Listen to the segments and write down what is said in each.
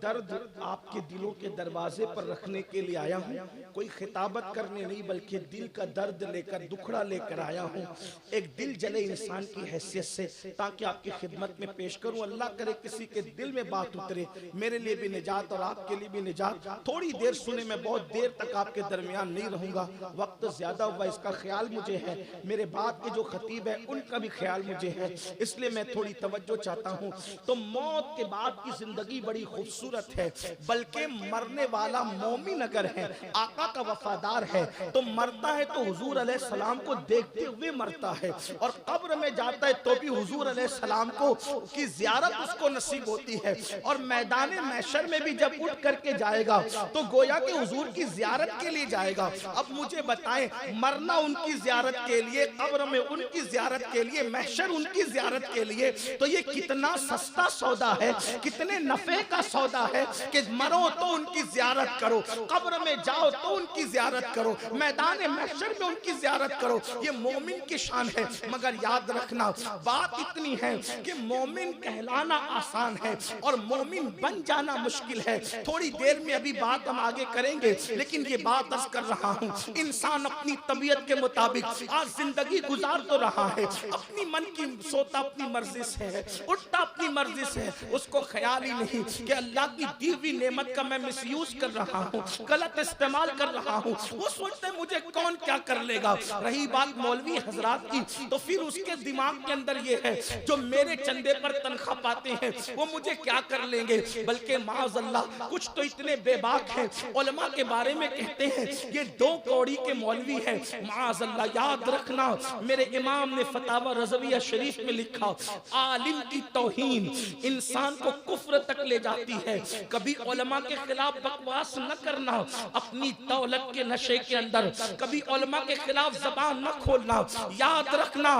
درد آپ کے دلوں کے دروازے پر رکھنے کے لیے آیا ہوں. کوئی خطابت کرنے نہیں بلکہ دل کا درد لے کر, دکھڑا لے کر آیا ہوں, ایک دل جلے انسان کی حیثیت سے, تاکہ آپ کی خدمت میں پیش کروں. اللہ کرے کسی کے دل میں بات اترے, میرے لیے بھی نجات اور آپ کے لیے بھی نجات. تھوڑی دیر سنے, میں بہت دیر تک آپ کے درمیان نہیں رہوں گا, وقت زیادہ ہوا, اس کا خیال مجھے ہے, میرے بعد کے جو خطیب ہے ان کا بھی خیال مجھے ہے, اس لیے میں تھوڑی توجہ چاہتا ہوں. تو موت کے بعد کی زندگی بڑی خوبصورت ہے, بلکہ مرنے والا مومن اگر ہے, آقا کا وفادار ہے, تو مرتا ہے تو حضور علیہ السلام کو دیکھتے ہوئے مرتا ہے, اور قبر میں جاتا ہے تو بھی حضور علیہ السلام کو کی زیارت اس کو نصیب ہوتی ہے. اور میدان محشر میں بھی جب اٹھ کر کے جائے گا تو گویا کہ حضور کی زیارت کے لیے جائے گا. اب مجھے بتائیں, مرنا ان کی زیارت کے لیے, قبر میں ان کی زیارت کے لیے, محشر ان کی زیارت کے لیے, تو یہ کتنا سستا سودا ہے, کتنے نفع کا سودا ہے کہ مرو تو ان کی زیارت کرو, قبر میں جاؤ تو ان کی زیارت کرو, میدان محشر میں ان کی زیارت کرو. یہ مومن کی شان ہے. مگر یاد رکھنا, بات اتنی ہے کہ مومن کہلانا آسان ہے اور مومن بن جانا مشکل ہے. تھوڑی دیر میں ابھی بات ہم آگے کریں گے, لیکن یہ بات عرض کر رہا ہوں, انسان اپنی طبیعت کے مطابق آج زندگی گزار تو رہا ہے, اپنی من کی سوتا اپنی مرضی سے ہے, اٹھتا اپنی مرضی سے ہے, اس کو خیال ہی نہیں کہ اللہ کی دی ہوئی نعمت کا میں مس یوز کر رہا ہوں, غلط استعمال کر رہا ہوں. وہ سوچتے مجھے کون کیا کر لے گا. رہی بات مولوی حضرات کی, تو پھر اس کے دماغ کے اندر یہ ہے, جو میرے چندے پر تنخواہ پاتے ہیں وہ مجھے کیا کر لیں گے. بلکہ معاذ اللہ کچھ تو اتنے بے باک ہیں, علماء کے بارے میں کہتے ہیں یہ 2 کوڑی کے مولوی ہیں. معاذ اللہ, یاد رکھنا, میرے امام نے فتاوی رضویہ شریف میں لکھا, عالم کی توہین انسان کو کفر تک لے جاتی ہے. کبھی علماء کے خلاف بکواس نہ کرنا, اپنی دولت کے نشے کے اندر کبھی علماء کے خلاف زبان نہ کھولنا. یاد رکھنا,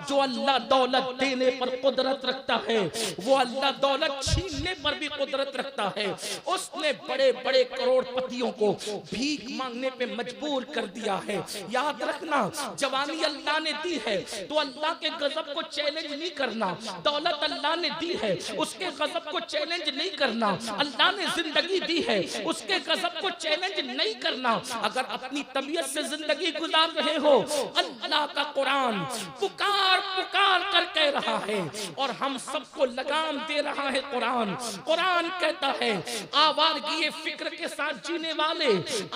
جو اللہ دولت دینے پر قدرت رکھتا ہے وہ اللہ دولت چھیننے پر بھی قدرت رکھتا ہے. اس نے بڑے بڑے کروڑ پتیوں کو بھیک مانگنے پہ مجبور کر دیا ہے. یاد رکھنا, جوانی اللہ نے دی ہے تو اللہ کے غضب کو چیلنج نہیں کرنا. دولت اللہ نے دی ہے, اس کے غضب کو چیلنج نہیں کرنا. اللہ نے زندگی دی ہے, اس کے غضب کو چیلنج نہیں کرنا. اگر اپنی طبیعت سے زندگی گزار رہے ہو, اللہ کا قرآن پکار پکار کر کہہ رہا ہے, اور ہم سب کو لگام دے رہا ہے قرآن. قرآن کہتا ہے, آوارگی فکر کے ساتھ جینے والے,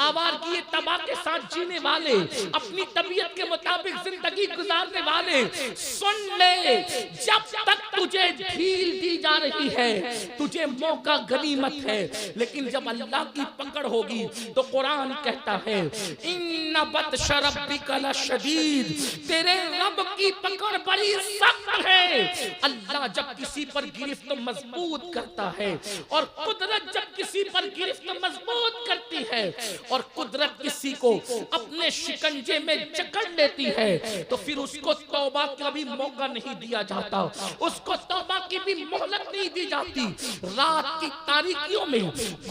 آوارگی تباہ کے ساتھ جینے والے, اپنی طبیعت کے مطابق زندگی گزارنے والے, سن لے, جب تک تجھے ڈھیل دی جا رہی ہے تجھے موقع غنیمت ہے, لیکن جب اللہ کی پکڑ ہوگی تو قرآن کہتا ہے, ان بطش ربک لشدید, تیرے رب کی پکڑ بڑی سخت ہے. اللہ جب کسی پر گرفت مضبوط کرتا ہے, اور قدرت جب کسی پر گرفت مضبوط کرتی ہے, اور قدرت کسی کو اپنے شکنجے میں جکڑ لیتی ہے, تو پھر اس کو توبہ کا بھی موقع نہیں دیا جاتا, اس کو توبہ کی بھی مہلت نہیں دی جاتی. رات کی تاریکیوں میں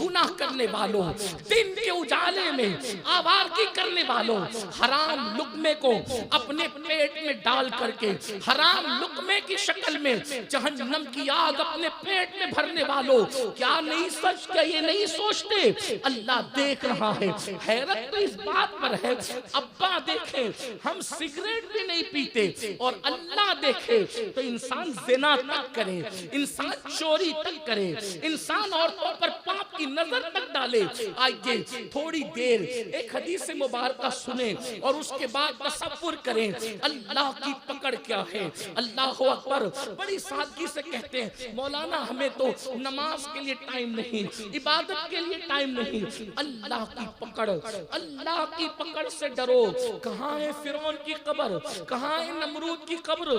گناہ کرنے والوں, دن کے اجالے میں آوارگی کرنے والوں, حرام لقمے کو اپنے پیٹ میں ڈال کر کے حرام لقمے کی شکل میں جہنم کی آگ اپنے پیٹ میں بھرنے والوں, کیا نہیں سچ, کیا یہ نہیں سوچتے اللہ دیکھ رہا ہے. حیرت تو اس بات پر ہے, ابا دیکھیں ہم سگریٹ بھی نہیں پیتے, اور اللہ دیکھے تو انسان زنا تک کرے, انسان چوری تک کرے, انسان عورتوں پر پاپ کی نظر تک ڈالے. آئیے تھوڑی دیر ایک حدیث مبارکہ سنیں اور اس کے بعد تصور کریں اللہ کی پکڑ کیا ہے. اللہ اکبر. بڑی سادگی سے کہتے ہیں, مولانا ہمیں تو نماز کے لیے ٹائم نہیں, عبادت کے لیے ٹائم نہیں. اللہ کی پکڑ, اللہ کی پکڑ سے ڈرو. کہاں ہے فرعون کی قبر, کہاں ہے نمرود کی قبر,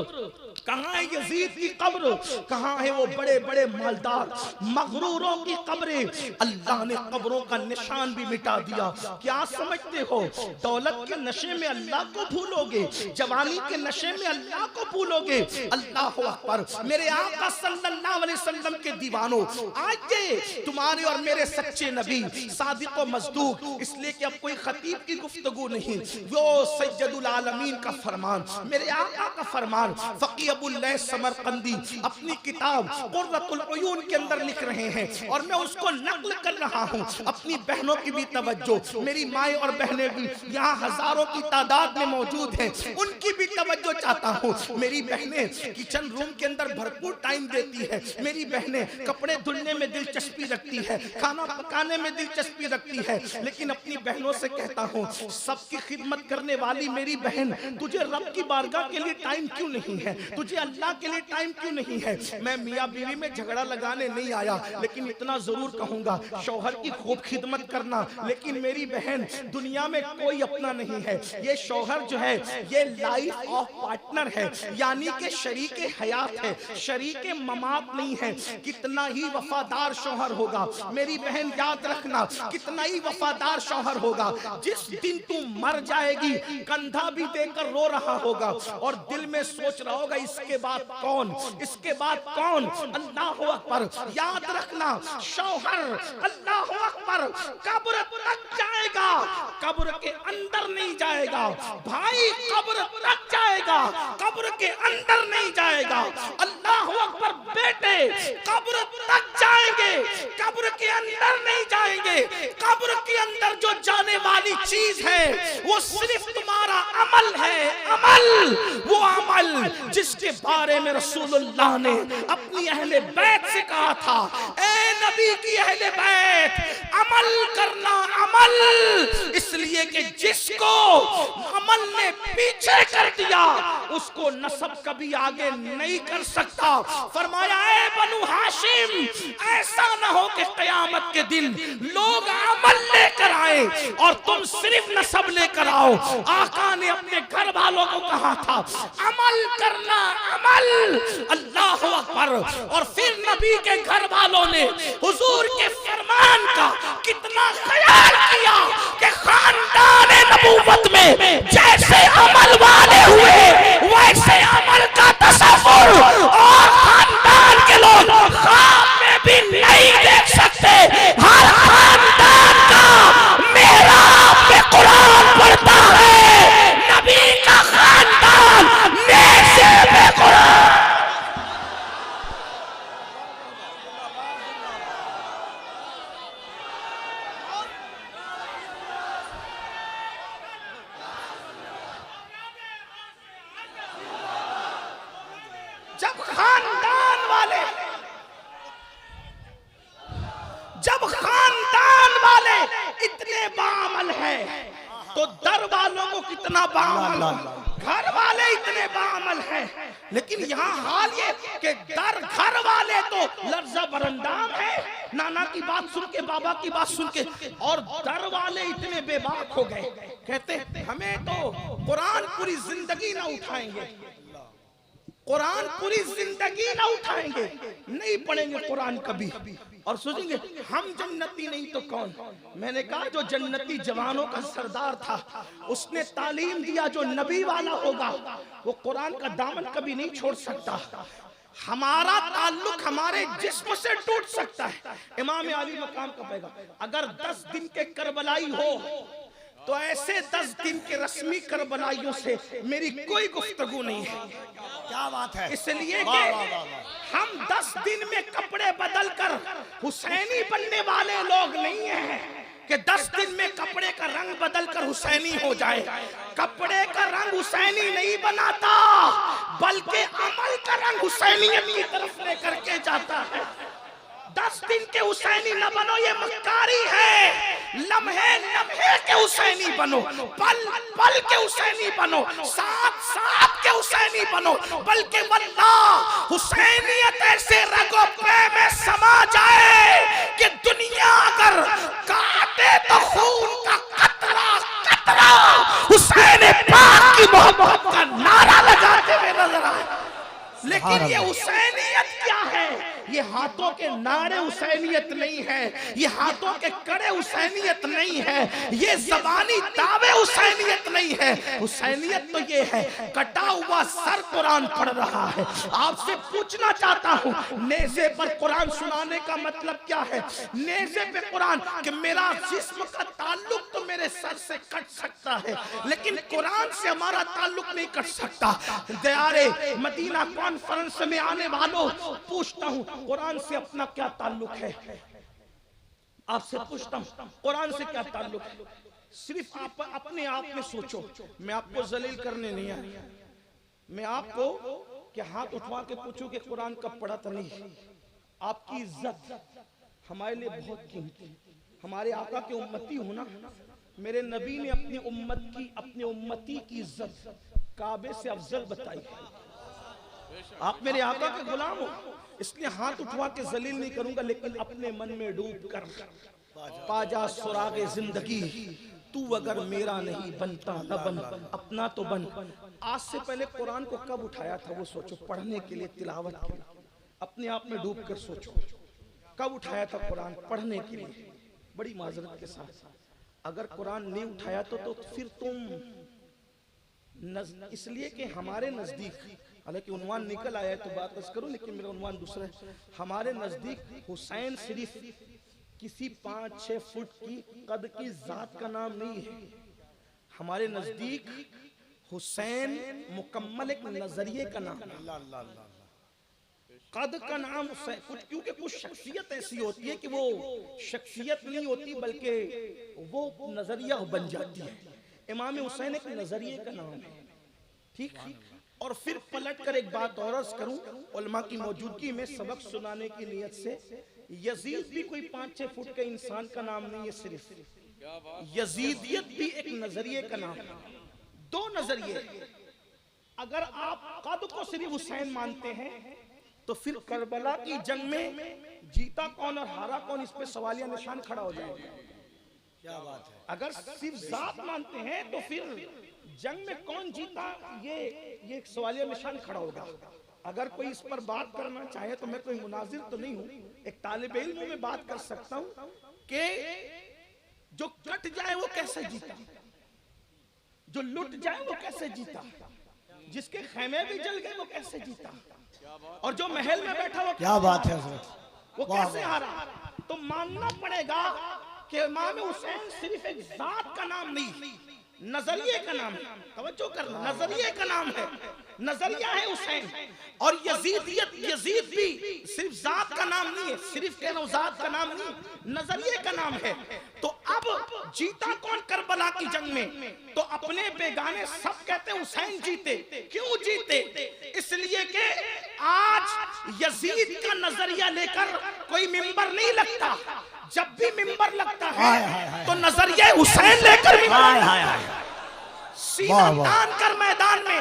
کہاں ہے یزید کی قبر, کہاں ہے وہ بڑے بڑے مالدار مغروروں کی قبریں اللہ نے قبروں کا نشان بھی مٹا دیا. کیا سمجھتے ہو دولت کے نشے میں اللہ کو بھولو گے, جوانی کے نشے میں اللہ کو بھولو گے؟ اللہ اکبر. میرے آقا صلی اللہ علیہ وسلم کے دیوانوں, آج یہ تمہارے اور میرے سچے نبی صادق و مصدوق, اس لیے کہ اب کوئی خطیب کی گفتگو نہیں, وہ سید العالمین کا فرمان, میرے آقا کا فرمان فقی ابو اللیث سمرقندی اپنی کتاب قرۃ العیون کے اندر لکھ رہے ہیں, اور میں اس کو نقل کر رہا ہوں. اپنی بہنوں کی بھی توجہ, میری مائیں اور بہنیں بھی یہاں ہزاروں کی تعداد میں موجود ہیں, ان کی بھی توجہ چاہتا ہوں. میری بہنیں کچن روم کے اندر بھرپور ٹائم دیتی ہے, میری بہنیں کپڑے دھلنے میں دلچسپی رکھتی ہے, کھانا پکانے میں دلچسپی رکھتی ہے, لیکن اپنی بہنوں سے کہتا ہوں سب کی خدمت کرنے والی میری بہن, تجھے رب کی بارگاہ کے لیے ٹائم کیوں نہیں ہے, تجھے اللہ کے لیے ٹائم کیوں نہیں ہے؟ میں میاں بیوی میں جھگڑا لگانے نہیں آیا, لیکن اتنا ضرور کہوں گا شوہر کی خوب خدمت کرنا, لیکن میری بہن دنیا میں کوئی اپنا نہیں ہے. یہ شوہر جو ہے یہ لائف آف پارٹنر ہے, یعنی کہ شریک حیات ہے, شریک ممات نہیں ہے. کتنا ہی وفادار شوہر ہوگا میری بہن, یاد رکھنا کتنا ہی وفادار شوہر ہوگا, جس دن تم مر جائے گی کندھا بھی دے کر رو رہا ہوگا اور دل میں سوچ رہا ہوگا اس کے بعد کون, اس کے بعد کون. اللہ اکبر. یاد رکھنا شوہر اللہ اکبر قبر تک جائے گا, قبر کے اندر نہیں جائے گا. بھائی قبر تک جائے گا, قبر کے اندر نہیں جائے گا. اللہ اکبر. بیٹے قبر تک جائیں گے, قبر کے اندر نہیں جائیں گے. قبر کے اندر جو جانے والی چیز ہے وہ صرف تمہارا عمل ہے, عمل, وہ عمل جس کے بارے میں رسول اللہ نے اپنی اہل بیت سے کہا تھا, اے نبی کی اہل بیت عمل کرنا, عمل. اس لیے کہ جس کو عمل نے پیچھے کر دیا اس کو نسب کبھی آگے نہیں کر سکتا. فرمایا اے بنو ہاشم, ایسا نہ ہو کہ قیامت کے دن لوگ عمل لے کر آئے اور تم صرف نسب لے کر آؤ. آقا نے اپنے گھر والوں کو کہا تھا عمل کرنا, عمل. اللہ اکبر. اور پھر نبی کے گھر والوں نے حضور کے فرمان کا کتنا خیال کیا کہ خاندان نبوت میں جیسے عمل والے ہوئے ویسے عمل کا تصور اور خاندان کے لوگ خواب میں بھی نہیں دیکھ سکتے. ہر خاندان کا محراب میں قرآن پڑھتا ہے, نبی کا خاندان نیزے میں قرآن. جب خاندان والے اتنے باعمل ہیں تو در والوں کو کتنا باعمل, گھر والے اتنے باعمل ہیں. لیکن یہاں حال یہ کہ در گھر والے تو لرزہ برندام ہے, نانا کی بات سن کے, بابا کی بات سن کے, اور در والے اتنے بے باک ہو گئے, کہتے ہمیں تو قرآن پوری زندگی نہ اٹھائیں گے, قرآن پوری زندگی نہ اٹھائیں گے, نہیں پڑھیں گے قرآن کبھی, اور سوچیں گے ہم جنتی نہیں تو کون. میں نے کہا جو جنتی جوانوں کا سردار تھا اس نے تعلیم دیا جو نبی والا ہوگا وہ قرآن کا دامن کبھی نہیں چھوڑ سکتا. ہمارا تعلق ہمارے جسم سے ٹوٹ سکتا ہے. امام علی مقام کا پیغام, اگر 10 دن کے کربلائی ہو تو ایسے 10 دن کے رسمی کربلائیوں سے میری کوئی گفتگو نہیں ہے. کیا بات ہے. اس لیے کہ ہم 10 دن میں کپڑے بدل کر حسینی بننے والے لوگ نہیں ہیں کہ 10 دن میں کپڑے کا رنگ بدل کر حسینی ہو جائے. کپڑے کا رنگ حسینی نہیں بناتا بلکہ عمل کا رنگ حسینیت کی طرف لے کر کے جاتا ہے. 10 دن کے حسینی نہ بنو, یہ مکاری ہے. لمحے لمحے کے حسینی بنو, پل پل کے حسینی بنو, ساتھ ساتھ کے حسینی بنو. بلکہ واللہ حسینیت ایسے رگ و پے میں سما جائے کہ دنیا اگر کاٹے تو خون کا قطرہ قطرہ حسین پاک کی محبت کا نعرہ لگاتے ہوئے نظر آئے. لیکن یہ حسینیت کیا ہے؟ یہ ہاتھوں کے نعرے حسینیت نہیں ہے، یہ ہاتھوں کے کڑے حسینیت نہیں ہے، یہ زبانی دعوے حسینیت نہیں ہے۔ حسینیت تو یہ ہے کٹا ہوا سر قرآن پڑھ رہا ہے۔ آپ سے پوچھنا چاہتا ہوں نیزے پر قرآن سنانے کا مطلب کیا ہے؟ نیزے پہ قرآن کہ میرا جسم کا تعلق تو میرے سر سے کٹ سکتا ہے لیکن قرآن سے ہمارا تعلق نہیں کٹ سکتا۔ دیارے مدینہ کانفرنس میں آنے والوں پوچھتا ہوں قرآن سے اپنا کیا تعلق ہے؟ آپ سے پوچھتا ہوں قرآن سے کیا تعلق ہے؟ صرف آپ اپنے آپ میں سوچو، میں آپ کو ذلیل کرنے نہیں آیا، میں آپ کو کہ ہاتھ اٹھوا کے پوچھوں کہ قرآن کب پڑھا تھا نہیں۔ آپ کی عزت ہمارے لیے بہت قیمتی، ہمارے آقا کے امتی ہونا، میرے نبی نے اپنی امتی کی عزت کعبے سے افضل بتائی ہے۔ آپ میرے آقا کے غلام ہو، اس لیے ہاتھ اٹھوا کے ذلیل نہیں کروں گا، لیکن اپنے من میں ڈوب کر پا جا سراغ زندگی، تو اگر میرا نہیں بنتا نہ بن، اپنا تو بن۔ آج سے پہلے قرآن کو کب اٹھایا تھا وہ سوچو، پڑھنے کے لیے، تلاوت کے لیے، اپنے آپ میں ڈوب کر سوچو کب اٹھایا تھا قرآن پڑھنے کے لیے۔ بڑی معذرت کے ساتھ اگر قرآن نہیں اٹھایا تو پھر تم اس لیے کہ ہمارے نزدیک، حالانکہ عنوان نکل آیا ہے تو بات بس کروں لیکن میرا عنوان دوسرا ہے، ہمارے نزدیک حسین صرف کسی 5-6 فٹ کی قد کی ذات کا نام نہیں ہے، ہمارے نزدیک حسین مکمل ایک نظریے کا نام ہے۔ قد کا نام کیونکہ کچھ شخصیت ایسی ہوتی ہے کہ وہ شخصیت نہیں ہوتی بلکہ وہ نظریہ بن جاتی ہے۔ امام حسین ایک نظریے کا نام ہے، ٹھیک؟ اور پھر پلٹ کر ایک بات اور عرض کروں، علماء کی موجودگی میں سبق سنانے کی نیت سے، یزید بھی کوئی 5-6 فٹ کے انسان کا نام نہیں ہے، صرف یزیدیت بھی ایک نظریے کا نام ہے۔ دو نظریے، اگر آپ قد کو صرف حسین مانتے ہیں تو پھر کربلا کی جنگ میں جیتا کون اور ہارا کون، اس پہ سوالیہ نشان کھڑا ہو جائے گا۔ کیا بات ہے؟ اگر صرف ذات مانتے ہیں تو پھر جنگ میں کون جیتا یہ سوالیہ نشان کھڑا ہوگا۔ اگر کوئی اس پر بات کرنا چاہے تو میں کوئی مناظر تو نہیں ہوں، ایک طالب علم میں بات کر سکتا ہوں کہ جو کٹ جائے وہ کیسے جیتا، جو لٹ جائے وہ کیسے جیتا، جس کے خیمے بھی جل گئے وہ کیسے جیتا، اور جو محل میں بیٹھا وہ کیا بات ہے حضرت وہ کیسے ہارا۔ تو ماننا پڑے گا کہ امام حسین صرف ایک ذات کا نام نہیں، نظریے کا نام ہے۔ توجہ کرنا، نظریے کا نام ہے، نظریہ ہے حسین۔ اور یزید بھی صرف ذات کا نام نہیں ہے، صرف کہہ رہا ہوں ذات کا نام نہیں، نظریے کا نام ہے۔ تو اب جیتا کون کربلا کی جنگ میں؟ تو اپنے بیگانے سب کہتے ہیں حسین جیتے۔ کیوں جیتے؟ اس لیے کہ آج یزید کا نظریہ لے کر کوئی ممبر نہیں لگتا، جب بھی ممبر لگتا ہے تو نظریہ حسین لے کر سینہ تان کر میدان میں،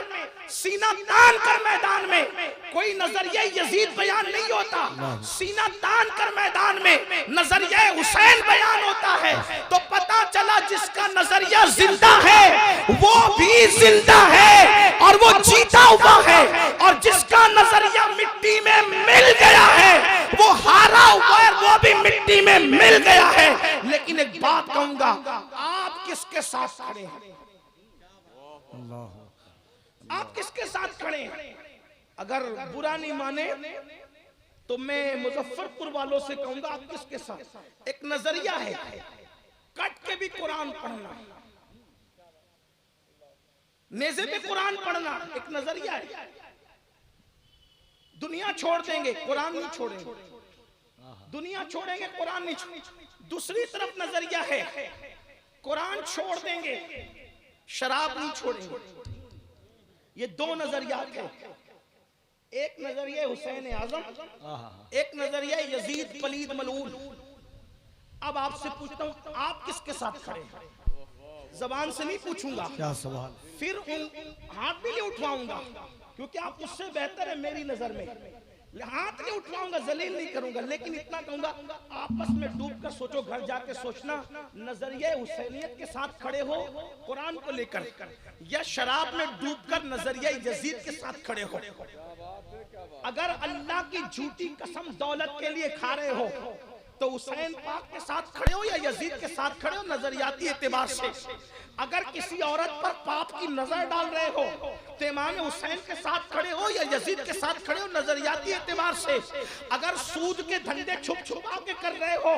سینہ تان کر میدان میں کوئی نظریہ یزید بیان نہیں ہوتا، سینہ تان کر میدان میں نظریہ حسین بیان ہوتا ہے۔ تو پتا چلا جس کا نظریہ زندہ ہے وہ بھی زندہ ہے اور وہ جیتا ہوا ہے، اور جس کا نظریہ مٹی میں مل گیا ہے وہ ہارا ہوا ہے، وہ بھی مٹی میں مل گیا ہے۔ لیکن ایک بات کہوں گا، آپ کس کے ساتھ کھڑے ہیں؟ آپ کس کے ساتھ کھڑے ہیں؟ اگر برا نہیں مانے تو میں مظفر پور والوں سے کہوں گا آپ کس کے ساتھ؟ ایک نظریہ ہے کٹ کے بھی قرآن پڑھنا، نیزے پہ قرآن پڑھنا ایک نظریہ ہے۔ دنیا چھوڑ دیں گے قرآن نہیں چھوڑیں گے، دنیا چھوڑیں گے قرآن نہیں چھوڑیں گے۔ دوسری طرف نظریہ ہے قرآن چھوڑ دیں گے شراب نہیں چھوڑیں گے۔ یہ دو نظریات ہیں، ایک نظریہ حسین اعظم، ایک نظریہ یزید پلید ملعون۔ اب آپ سے پوچھتا ہوں آپ کس کے ساتھ کھڑے ہیں؟ زبان سے نہیں پوچھوں گا، کیا سوال، پھر ہاتھ بھی نہیں اٹھواؤں گا کیونکہ آپ اس سے بہتر ہے میری نظر میں ہاتھ نہیں اٹھاؤں گا، ذلیل نہیں کروں گا، لیکن اتنا کہوں گا آپس میں ڈوب کر سوچو، گھر جا کے سوچنا، نظریہ حسینیت کے ساتھ کھڑے ہو قرآن کو لے کر، یا شراب میں ڈوب کر نظریہ یزید کے ساتھ کھڑے ہو۔ اگر اللہ کی جھوٹی قسم دولت کے لیے کھا رہے ہو تو حسین پاک کے ساتھ کھڑے ہو یا یزید کے ساتھ کھڑے ہو نظریاتی اعتبار سے۔ اگر کسی عورت پر پاپ کی نظر ڈال رہے ہو تو امام حسین کے ساتھ کھڑے ہو یا یزید کے ساتھ کھڑے ہو نظریاتی اعتبار سے۔ اگر سود کے دھندے چھپ چھپا کے کر رہے ہو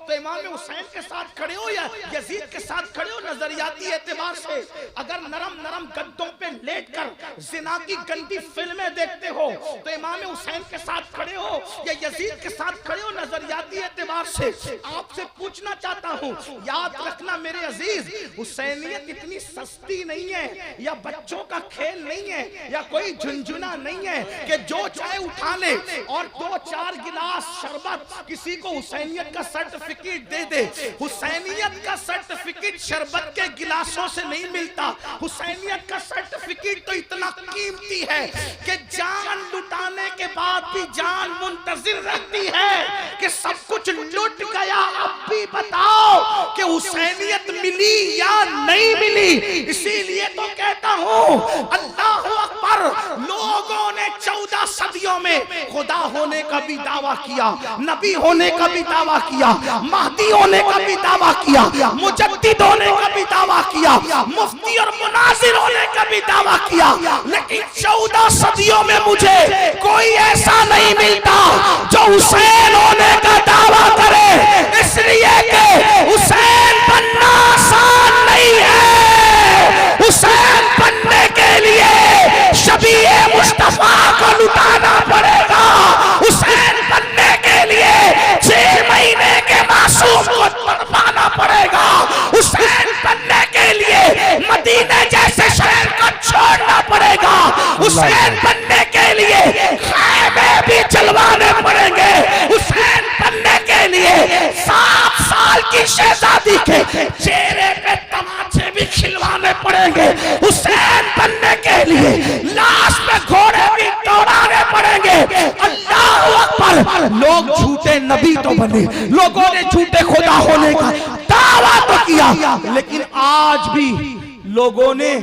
تو امام حسین کے ساتھ کھڑے ہو یا یزید کے ساتھ کھڑے ہو نظریاتی اعتبار سے۔ اگر نرم نرم گدوں پہ لیٹ کر زنا کی گندی فلمیں دیکھتے ہو تو امام حسین کے ساتھ کھڑے ہو یا یزید کے ساتھ کھڑے ہو نظریاتی اعتبار سے۔ آپ سے پوچھنا چاہتا ہوں، یاد رکھنا میرے عزیز، حسینیت اتنی سستی نہیں ہے یا بچوں کا کھیل نہیں ہے یا کوئی جھنجھنا نہیں ہے کہ جو چائے اٹھا لے اور 2-4 گلاس شربت کسی کو حسینیت کا سرٹیفکیٹ دے دے۔ حسینیت کا سرٹیفکیٹ شربت کے گلاسوں سے نہیں ملتا۔ حسینیت کا سرٹیفکیٹ تو اتنا قیمتی ہے کہ جان لٹانے کے بعد بھی جان منتظر رہتی ہے کہ سب کچھ لٹ گیا، اب بھی بتاؤ کہ حسینیت ملی یا نہیں ملی۔ اسی لیے تو کہتا ہوں اللہ اکبر، لوگوں نے 14 صدیوں میں خدا ہونے کا بھی دعویٰ کیا، نبی ہونے کا بھی دعویٰ کیا، مہدی ہونے کا بھی دعویٰ کیا، مجدد ہونے کا بھی دعویٰ کیا، مفتی اور مناظر ہونے کا بھی دعویٰ کیا، لیکن 14 صدیوں میں مجھے کوئی ایسا نہیں ملتا جو حسین ہونے کا دعویٰ کرے، اس لیے کہ حسین بننا آسان نہیں ہے۔ حسین بننے کے لیے شبیہ مصطفیٰ کو لٹانا پڑے گا۔ حسین بننے کے لیے 6 مہینے کے معصوم کو تڑپانا پڑے گا۔ حسین بننے کے لیے مدینہ جیسے شہر کو چھوڑنا پڑے گا۔ حسین بننے کے لیے خیمے بھی چلوانے پڑیں گے۔ حسین بننے کے لیے 7 سال کی شہزادی کے چہرے پہ تماچے بھی کھلوانے پڑیں گے۔ حسین بننے کے لیے لاش پہ گھوڑے بھی دوڑانے پڑیں گے۔ اللہ اکبر، لوگ جھوٹے نبی تو بنے، لوگوں نے جھوٹے خدا ہونے کا دعویٰ تو کیا، لیکن آج بھی لوگوں نے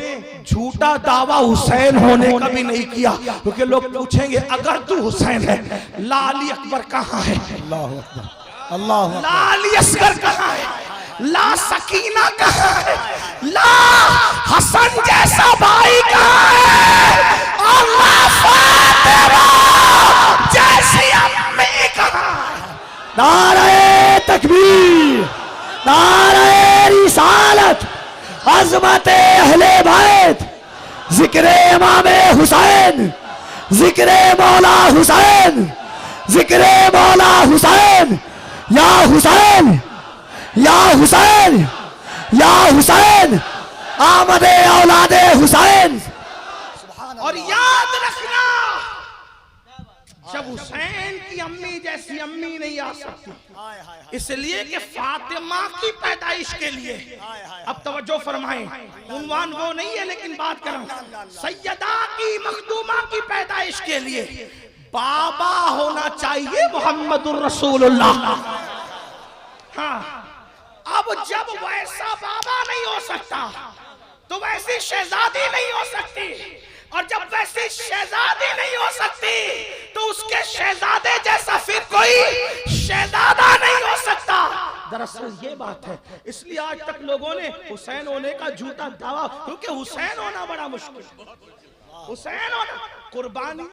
جھوٹا دعویٰ حسین ہونے کا بھی نہیں کیا، کیونکہ لوگ پوچھیں گے اگر تو حسین ہے لا علی اکبر کہاں ہے؟ اللہ اکبر، اللہ اکبر، لا علی اصغر کہاں ہے؟ لا سکینہ کہاں ہے؟ لا حسن جیسا بھائی کہاں ہے؟ اور لا فاطمہ جیسی امی کہاں ہے؟ نعرہ تکبیر، نعرہ رسالت، عظمت اہل بیت، ذکر امام حسین، ذکر مولا حسین، ذکر مولا حسین، یا حسین، یا حسین، یا حسین، آمد اولاد حسین۔ اور یاد رکھنا، جب حسین کی امی جیسی امی نہیں آ سکتی، اس لیے کہ فاطمہ کی پیدائش کے لیے، اب توجہ فرمائیں، عنوان وہ نہیں ہے لیکن بات کروں، سیدہ کی مخدومہ کی پیدائش کے لیے بابا ہونا چاہیے محمد الرسول اللہ۔ ہاں، اب جب ویسا بابا نہیں ہو سکتا تو ویسی شہزادی نہیں ہو سکتی، اور جب ویسی شہزادی نہیں ہو سکتی تو اس کے شہزادے جیسا پھر کوئی شہزادہ نہیں ہو سکتا۔ دراصل یہ بات ہے، اس لیے آج تک لوگوں نے حسین ہونے کا جھوٹا دعویٰ، کیونکہ حسین ہونا بڑا مشکل، حسین ہونا قربانی